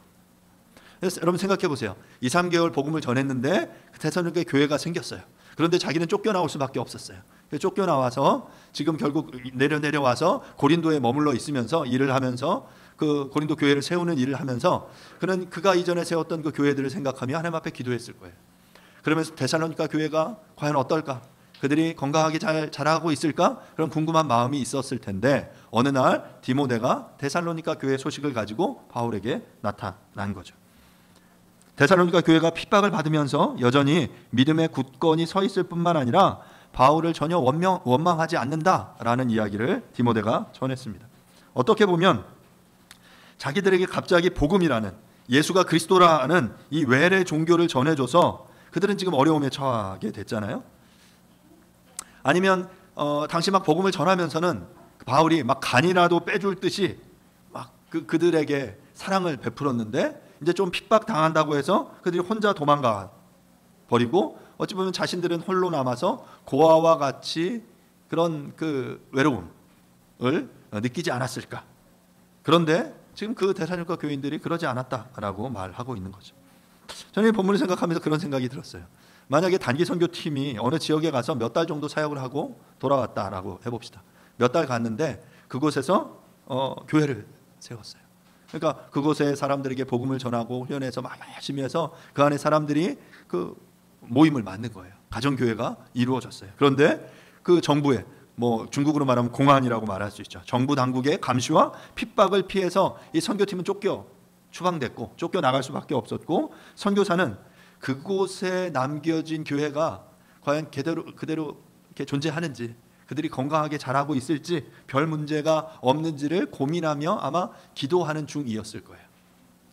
그래서 여러분 생각해 보세요. 2, 3개월 복음을 전했는데 데살로니가 교회가 생겼어요. 그런데 자기는 쫓겨나올 수밖에 없었어요. 쫓겨나와서 지금 결국 내려와서 고린도에 머물러 있으면서 일을 하면서 그 고린도 교회를 세우는 일을 하면서 그는 그가 이전에 세웠던 그 교회들을 생각하며 하나님 앞에 기도했을 거예요. 그러면서 데살로니가 교회가 과연 어떨까? 그들이 건강하게 잘 자라고 있을까? 그런 궁금한 마음이 있었을 텐데, 어느 날 디모데가 데살로니가 교회 소식을 가지고 바울에게 나타난 거죠. 데살로니가 교회가 핍박을 받으면서 여전히 믿음에 굳건히 서 있을 뿐만 아니라 바울을 전혀 원망하지 않는다라는 이야기를 디모데가 전했습니다. 어떻게 보면 자기들에게 갑자기 복음이라는, 예수가 그리스도라는 이 외래 종교를 전해줘서 그들은 지금 어려움에 처하게 됐잖아요. 아니면 당시 막 복음을 전하면서는 바울이 막 간이라도 빼줄 듯이 막 그들에게 사랑을 베풀었는데, 이제 좀 핍박 당한다고 해서 그들이 혼자 도망가 버리고, 어찌 보면 자신들은 홀로 남아서 고아와 같이 그런 그 외로움을 느끼지 않았을까. 그런데 지금 그 데살로니가 교인들이 그러지 않았다라고 말하고 있는 거죠. 저는 이 본문을 생각하면서 그런 생각이 들었어요. 만약에 단기 선교팀이 어느 지역에 가서 몇 달 정도 사역을 하고 돌아왔다라고 해봅시다. 몇 달 갔는데 그곳에서 교회를 세웠어요. 그러니까 그곳에 사람들에게 복음을 전하고 훈련해서 막 열심히 해서 그 안에 사람들이 그 모임을 만든 거예요. 가정교회가 이루어졌어요. 그런데 그 정부에, 뭐 중국으로 말하면 공안이라고 말할 수 있죠. 정부 당국의 감시와 핍박을 피해서 이 선교팀은 추방됐고 쫓겨나갈 수밖에 없었고, 선교사는 그곳에 남겨진 교회가 과연 그대로 이렇게 존재하는지, 그들이 건강하게 자라고 있을지, 별 문제가 없는지를 고민하며 아마 기도하는 중이었을 거예요.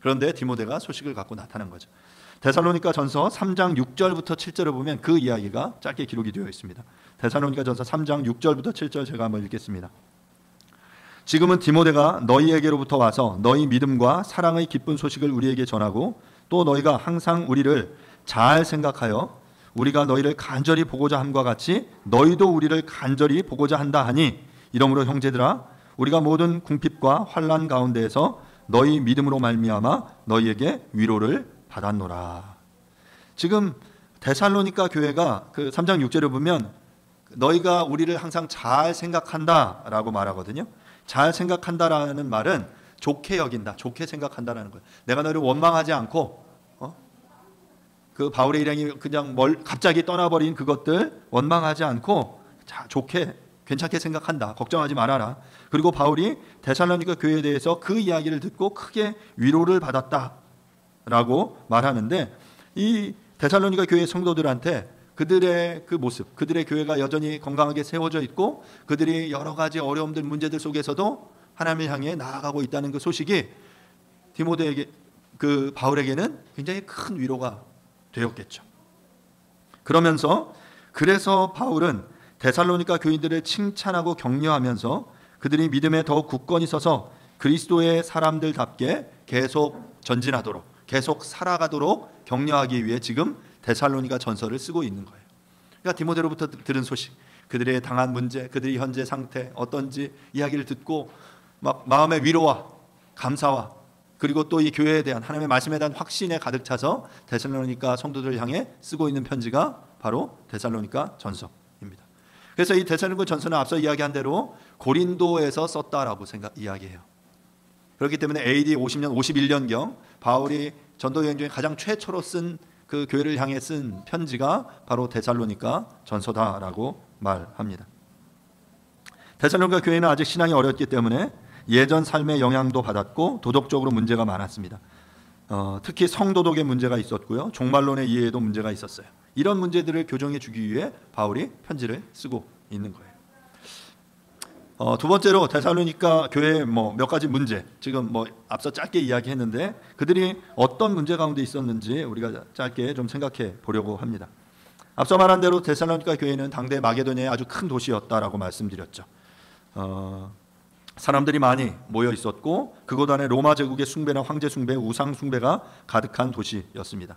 그런데 디모데가 소식을 갖고 나타난 거죠. 데살로니가 전서 3장 6절부터 7절을 보면 그 이야기가 짧게 기록이 되어 있습니다. 데살로니가 전서 3장 6절부터 7절 제가 한번 읽겠습니다. 지금은 디모데가 너희에게로부터 와서 너희 믿음과 사랑의 기쁜 소식을 우리에게 전하고, 또 너희가 항상 우리를 잘 생각하여 우리가 너희를 간절히 보고자 함과 같이 너희도 우리를 간절히 보고자 한다 하니, 이러므로 형제들아, 우리가 모든 궁핍과 환난 가운데에서 너희 믿음으로 말미암아 너희에게 위로를 받았노라. 지금 데살로니가 교회가 그 3장 6절을 보면 너희가 우리를 항상 잘 생각한다라고 말하거든요. 잘 생각한다라는 말은 좋게 여긴다, 좋게 생각한다라는 거예요. 내가 너희를 원망하지 않고 그 바울의 일행이 그냥 갑자기 떠나버린 그것들 원망하지 않고 좋게, 괜찮게 생각한다. 걱정하지 말아라. 그리고 바울이 데살로니가 교회에 대해서 그 이야기를 듣고 크게 위로를 받았다라고 말하는데, 이 데살로니가 교회 성도들한테 그들의 그 모습, 그들의 교회가 여전히 건강하게 세워져 있고 그들이 여러 가지 어려움들, 문제들 속에서도 하나님을 향해 나아가고 있다는 그 소식이 디모데에게, 그 바울에게는 굉장히 큰 위로가 되었겠죠. 그러면서 그래서 바울은 데살로니가 교인들을 칭찬하고 격려하면서 그들이 믿음에 더욱 굳건히 서서 그리스도의 사람들답게 계속 전진하도록, 계속 살아가도록 격려하기 위해 지금 데살로니가 전서를 쓰고 있는 거예요. 그러니까 디모데로부터 들은 소식, 그들의 당한 문제, 그들의 현재 상태 어떤지 이야기를 듣고 막 마음의 위로와 감사와 그리고 또 이 교회에 대한 하나님의 말씀에 대한 확신에 가득 차서 데살로니가 성도들을 향해 쓰고 있는 편지가 바로 데살로니가 전서입니다. 그래서 이 데살로니가 전서는 앞서 이야기한 대로 고린도에서 썼다라고 이야기해요. 그렇기 때문에 AD 50년, 51년경 바울이 전도 여행 중에 가장 최초로 쓴 그 교회를 향해 쓴 편지가 바로 데살로니가 전서다라고 말합니다. 데살로니가 교회는 아직 신앙이 어렸기 때문에 예전 삶의 영향도 받았고 도덕적으로 문제가 많았습니다. 특히 성도덕의 문제가 있었고요. 종말론의 이해에도 문제가 있었어요. 이런 문제들을 교정해 주기 위해 바울이 편지를 쓰고 있는 거예요. 두 번째로 데살로니가 교회의 몇 가지 문제, 지금 앞서 짧게 이야기했는데 그들이 어떤 문제 가운데 있었는지 우리가 짧게 좀 생각해 보려고 합니다. 앞서 말한 대로 데살로니가 교회는 당대 마게도니아의 아주 큰 도시였다라고 말씀드렸죠. 사람들이 많이 모여 있었고 그곳 안에 로마 제국의 숭배나 황제 숭배, 우상 숭배가 가득한 도시였습니다.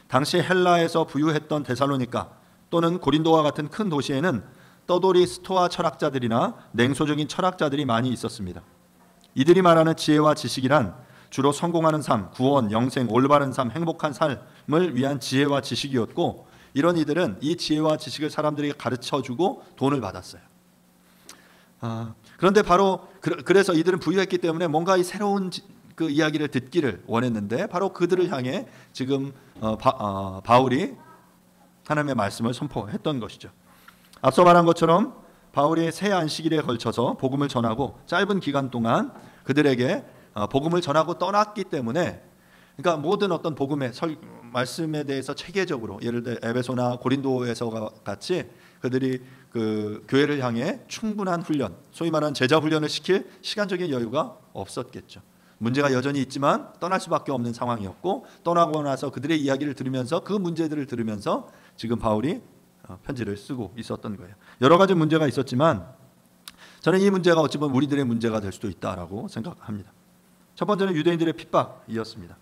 당시 헬라에서 부유했던 데살로니가 또는 고린도와 같은 큰 도시에는 떠돌이 스토아 철학자들이나 냉소적인 철학자들이 많이 있었습니다. 이들이 말하는 지혜와 지식이란 주로 성공하는 삶, 구원, 영생, 올바른 삶, 행복한 삶을 위한 지혜와 지식이었고 이런 이들은 이 지혜와 지식을 사람들에게 가르쳐주고 돈을 받았어요. 그런데 바로 그래서 이들은 부유했기 때문에 뭔가 이 새로운 그 이야기를 듣기를 원했는데 바로 그들을 향해 지금 바울이 하나님의 말씀을 선포했던 것이죠. 앞서 말한 것처럼 바울이 새 안식일에 걸쳐서 복음을 전하고 짧은 기간 동안 그들에게 복음을 전하고 떠났기 때문에 그러니까 모든 어떤 복음의 말씀에 대해서 체계적으로 예를 들어 에베소나 고린도에서와 같이 그들이 그 교회를 향해 충분한 훈련, 소위 말하는 제자 훈련을 시킬 시간적인 여유가 없었겠죠. 문제가 여전히 있지만 떠날 수밖에 없는 상황이었고 떠나고 나서 그들의 이야기를 들으면서 그 문제들을 들으면서 지금 바울이 편지를 쓰고 있었던 거예요. 여러 가지 문제가 있었지만 저는 이 문제가 어찌 보면 우리들의 문제가 될 수도 있다라고 생각합니다. 첫 번째는 유대인들의 핍박이었습니다.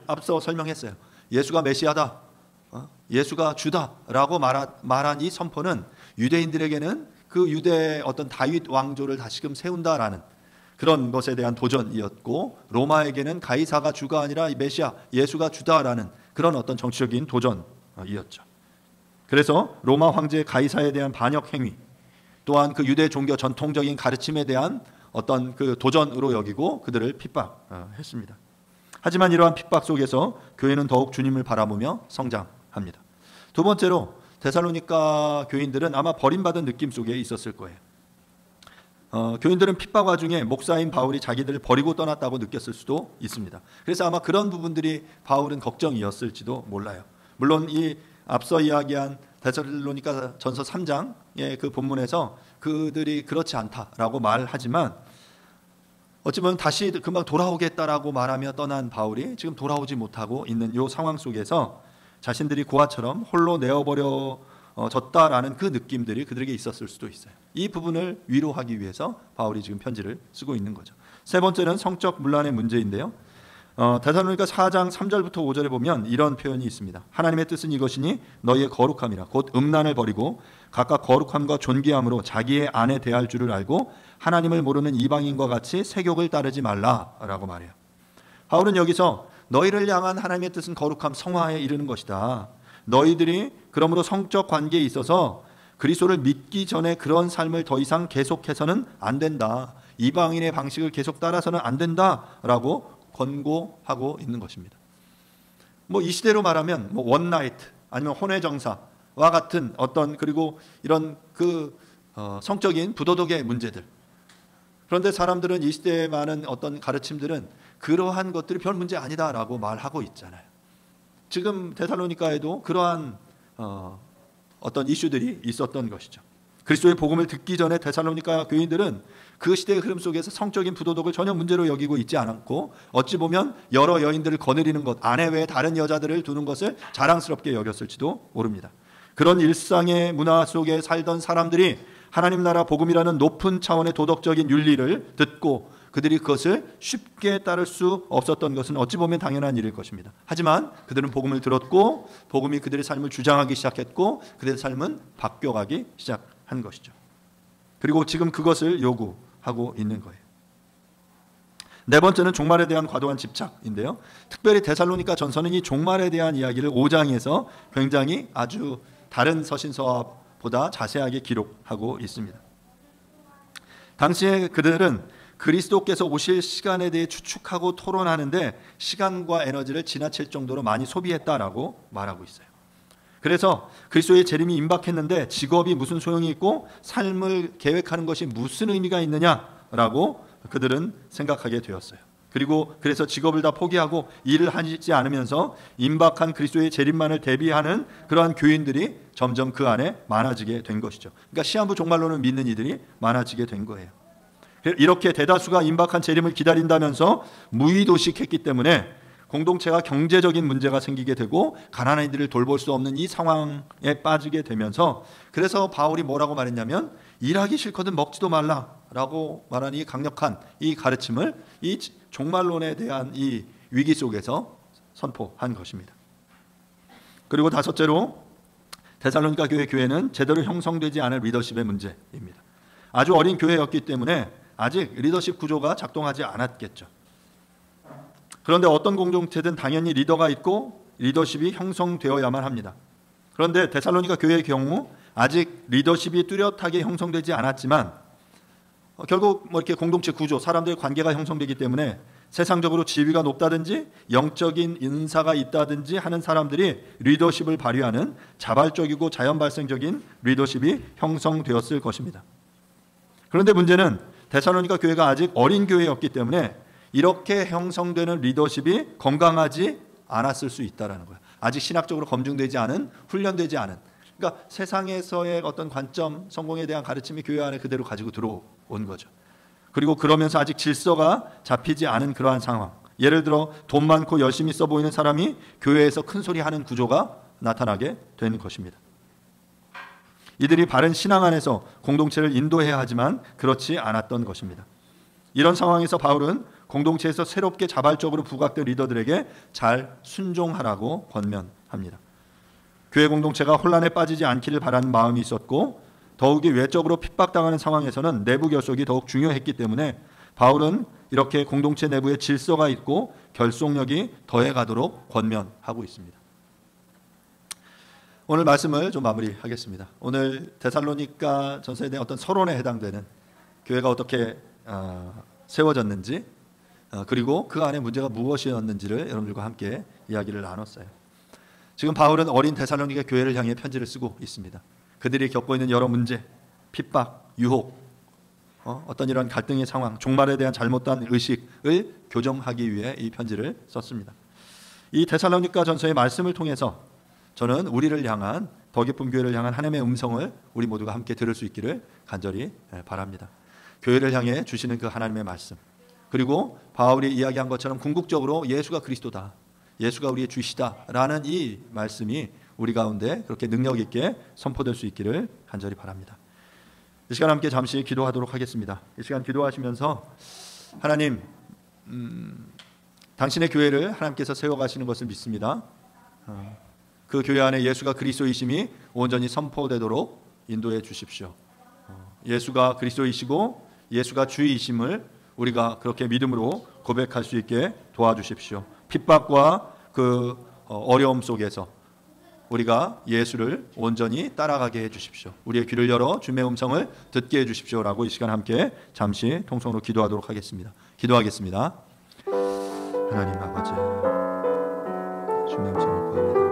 앞서 설명했어요. 예수가 메시아다, 예수가 주다라고 말한 이 선포는 유대인들에게는 그 유대의 어떤 다윗 왕조를 다시금 세운다라는 그런 것에 대한 도전이었고 로마에게는 가이사가 주가 아니라 메시아 예수가 주다라는 그런 어떤 정치적인 도전이었죠. 그래서 로마 황제 가이사에 대한 반역 행위 또한 그 유대 종교 전통적인 가르침에 대한 어떤 그 도전으로 여기고 그들을 핍박했습니다. 하지만 이러한 핍박 속에서 교회는 더욱 주님을 바라보며 성장합니다. 두 번째로 데살로니가 교인들은 아마 버림받은 느낌 속에 있었을 거예요. 교인들은 핍박 와중에 목사인 바울이 자기들을 버리고 떠났다고 느꼈을 수도 있습니다. 그래서 아마 그런 부분들이 바울은 걱정이었을지도 몰라요. 물론 이 앞서 이야기한 데살로니가 전서 3장의 그 본문에서 그들이 그렇지 않다라고 말하지만 어찌 보면 다시 금방 돌아오겠다라고 말하며 떠난 바울이 지금 돌아오지 못하고 있는 이 상황 속에서 자신들이 고아처럼 홀로 내어버려졌다라는 그 느낌들이 그들에게 있었을 수도 있어요. 이 부분을 위로하기 위해서 바울이 지금 편지를 쓰고 있는 거죠. 세 번째는 성적 문란의 문제인데요. 데살로니가 4장 3절부터 5절에 보면 이런 표현이 있습니다. 하나님의 뜻은 이것이니 너희의 거룩함이라 곧 음란을 버리고 각각 거룩함과 존귀함으로 자기의 아내 대할 줄을 알고 하나님을 모르는 이방인과 같이 세욕을 따르지 말라라고 말해요. 바울은 여기서 너희를 향한 하나님의 뜻은 거룩함, 성화에 이르는 것이다. 너희들이 그러므로 성적 관계에 있어서 그리스도를 믿기 전에 그런 삶을 더 이상 계속해서는 안 된다. 이방인의 방식을 계속 따라서는 안 된다라고 권고하고 있는 것입니다. 이 시대로 말하면 원나이트 아니면 혼외정사와 같은 어떤 그리고 이런 성적인 부도덕의 문제들. 그런데 사람들은 이 시대에 많은 어떤 가르침들은 그러한 것들이 별 문제 아니다라고 말하고 있잖아요. 지금 데살로니가에도 그러한 어떤 이슈들이 있었던 것이죠. 그리스도의 복음을 듣기 전에 데살로니가 교인들은 그 시대의 흐름 속에서 성적인 부도덕을 전혀 문제로 여기고 있지 않았고 어찌 보면 여러 여인들을 거느리는 것, 아내 외에 다른 여자들을 두는 것을 자랑스럽게 여겼을지도 모릅니다. 그런 일상의 문화 속에 살던 사람들이 하나님 나라 복음이라는 높은 차원의 도덕적인 윤리를 듣고 그들이 그것을 쉽게 따를 수 없었던 것은 어찌 보면 당연한 일일 것입니다. 하지만 그들은 복음을 들었고 복음이 그들의 삶을 주장하기 시작했고 그들의 삶은 바뀌어가기 시작한 것이죠. 그리고 지금 그것을 요구하고 있는 거예요. 네 번째는 종말에 대한 과도한 집착인데요. 특별히 데살로니가 전서는 이 종말에 대한 이야기를 5장에서 굉장히 아주 다른 서신서보다 자세하게 기록하고 있습니다. 당시에 그들은 그리스도께서 오실 시간에 대해 추측하고 토론하는데 시간과 에너지를 지나칠 정도로 많이 소비했다라고 말하고 있어요. 그래서 그리스도의 재림이 임박했는데 직업이 무슨 소용이 있고 삶을 계획하는 것이 무슨 의미가 있느냐라고 그들은 생각하게 되었어요. 그리고 그래서 직업을 다 포기하고 일을 하지 않으면서 임박한 그리스도의 재림만을 대비하는 그러한 교인들이 점점 그 안에 많아지게 된 것이죠. 그러니까 시한부 종말론을 믿는 이들이 많아지게 된 거예요. 이렇게 대다수가 임박한 재림을 기다린다면서 무의도식했기 때문에 공동체가 경제적인 문제가 생기게 되고 가난한 이들을 돌볼 수 없는 이 상황에 빠지게 되면서 그래서 바울이 뭐라고 말했냐면 일하기 싫거든 먹지도 말라라고 말한 이 강력한 이 가르침을 이 종말론에 대한 이 위기 속에서 선포한 것입니다. 그리고 다섯째로 데살로니가 교회는 제대로 형성되지 않을 리더십의 문제입니다. 아주 어린 교회였기 때문에 아직 리더십 구조가 작동하지 않았겠죠. 그런데 어떤 공동체든 당연히 리더가 있고 리더십이 형성되어야만 합니다. 그런데 데살로니가 교회의 경우 아직 리더십이 뚜렷하게 형성되지 않았지만 결국 이렇게 공동체 구조, 사람들의 관계가 형성되기 때문에 세상적으로 지위가 높다든지 영적인 인사가 있다든지 하는 사람들이 리더십을 발휘하는 자발적이고 자연 발생적인 리더십이 형성되었을 것입니다. 그런데 문제는 데살로니가 교회가 아직 어린 교회였기 때문에 이렇게 형성되는 리더십이 건강하지 않았을 수 있다는 거예요. 아직 신학적으로 검증되지 않은, 훈련되지 않은. 그러니까 세상에서의 어떤 관점, 성공에 대한 가르침이 교회 안에 그대로 가지고 들어온 거죠. 그리고 그러면서 아직 질서가 잡히지 않은 그러한 상황. 예를 들어 돈 많고 열심히 써 보이는 사람이 교회에서 큰 소리 하는 구조가 나타나게 되는 것입니다. 이들이 바른 신앙 안에서 공동체를 인도해야 하지만 그렇지 않았던 것입니다. 이런 상황에서 바울은 공동체에서 새롭게 자발적으로 부각된 리더들에게 잘 순종하라고 권면합니다. 교회 공동체가 혼란에 빠지지 않기를 바라는 마음이 있었고 더욱이 외적으로 핍박당하는 상황에서는 내부 결속이 더욱 중요했기 때문에 바울은 이렇게 공동체 내부에 질서가 있고 결속력이 더해가도록 권면하고 있습니다. 오늘 말씀을 좀 마무리하겠습니다. 오늘 데살로니가 전서에 대한 어떤 서론에 해당되는 교회가 어떻게 세워졌는지 그리고 그 안에 문제가 무엇이었는지를 여러분들과 함께 이야기를 나눴어요. 지금 바울은 어린 데살로니가 교회를 향해 편지를 쓰고 있습니다. 그들이 겪고 있는 여러 문제, 핍박, 유혹, 어떤 이런 갈등의 상황, 종말에 대한 잘못된 의식을 교정하기 위해 이 편지를 썼습니다. 이 데살로니가 전서의 말씀을 통해서 저는 우리를 향한 더 깊은 교회를 향한 하나님의 음성을 우리 모두가 함께 들을 수 있기를 간절히 바랍니다. 교회를 향해 주시는 그 하나님의 말씀, 그리고 바울이 이야기한 것처럼 궁극적으로 예수가 그리스도다, 예수가 우리의 주시다라는 이 말씀이 우리 가운데 그렇게 능력 있게 선포될 수 있기를 간절히 바랍니다. 이 시간 함께 잠시 기도하도록 하겠습니다. 이 시간 기도하시면서 하나님, 당신의 교회를 하나님께서 세워가시는 것을 믿습니다. 그 교회 안에 예수가 그리스도이심이 온전히 선포되도록 인도해 주십시오. 예수가 그리스도이시고 예수가 주이심을 우리가 그렇게 믿음으로 고백할 수 있게 도와주십시오. 핍박과 그 어려움 속에서 우리가 예수를 온전히 따라가게 해주십시오. 우리의 귀를 열어 주님의 음성을 듣게 해주십시오라고 이 시간 함께 잠시 통성으로 기도하도록 하겠습니다. 기도하겠습니다. 하나님 아버지, 주님의 음성을 구합니다.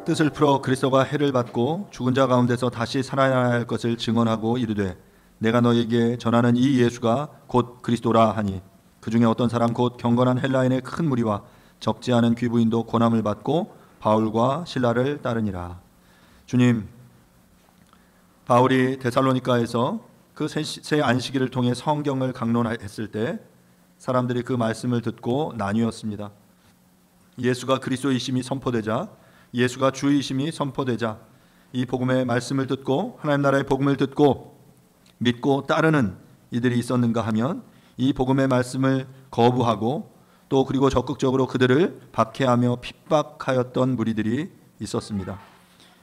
뜻을 풀어 그리스도가 해를 받고 죽은 자 가운데서 다시 살아나야 할 것을 증언하고 이르되 내가 너에게 전하는 이 예수가 곧 그리스도라 하니 그 중에 어떤 사람 곧 경건한 헬라인의 큰 무리와 적지 않은 귀부인도 고난을 받고 바울과 실라를 따르니라. 주님, 바울이 데살로니가에서 그 새 안식일을 통해 성경을 강론했을 때 사람들이 그 말씀을 듣고 나뉘었습니다. 예수가 그리스도이심이 선포되자, 예수가 주이심이 선포되자 이 복음의 말씀을 듣고 하나님 나라의 복음을 듣고 믿고 따르는 이들이 있었는가 하면 이 복음의 말씀을 거부하고 또 그리고 적극적으로 그들을 박해하며 핍박하였던 무리들이 있었습니다.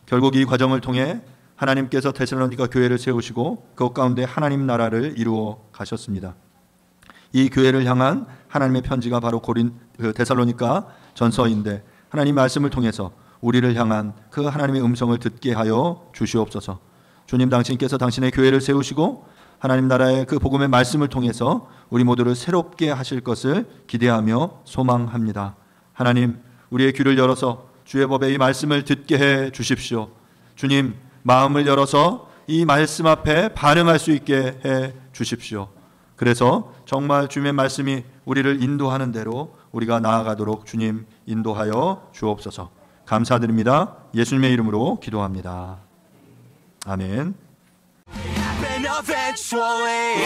결국 이 과정을 통해 하나님께서 데살로니가 교회를 세우시고 그 가운데 하나님 나라를 이루어 가셨습니다. 이 교회를 향한 하나님의 편지가 바로 데살로니가 전서인데 하나님 말씀을 통해서 우리를 향한 그 하나님의 음성을 듣게 하여 주시옵소서. 주님 당신께서 당신의 교회를 세우시고 하나님 나라의 그 복음의 말씀을 통해서 우리 모두를 새롭게 하실 것을 기대하며 소망합니다. 하나님, 우리의 귀를 열어서 주의 법의 이 말씀을 듣게 해 주십시오. 주님, 마음을 열어서 이 말씀 앞에 반응할 수 있게 해 주십시오. 그래서 정말 주님의 말씀이 우리를 인도하는 대로 우리가 나아가도록 주님 인도하여 주옵소서. 감사드립니다. 예수님의 이름으로 기도합니다. 아멘. Happen eventually.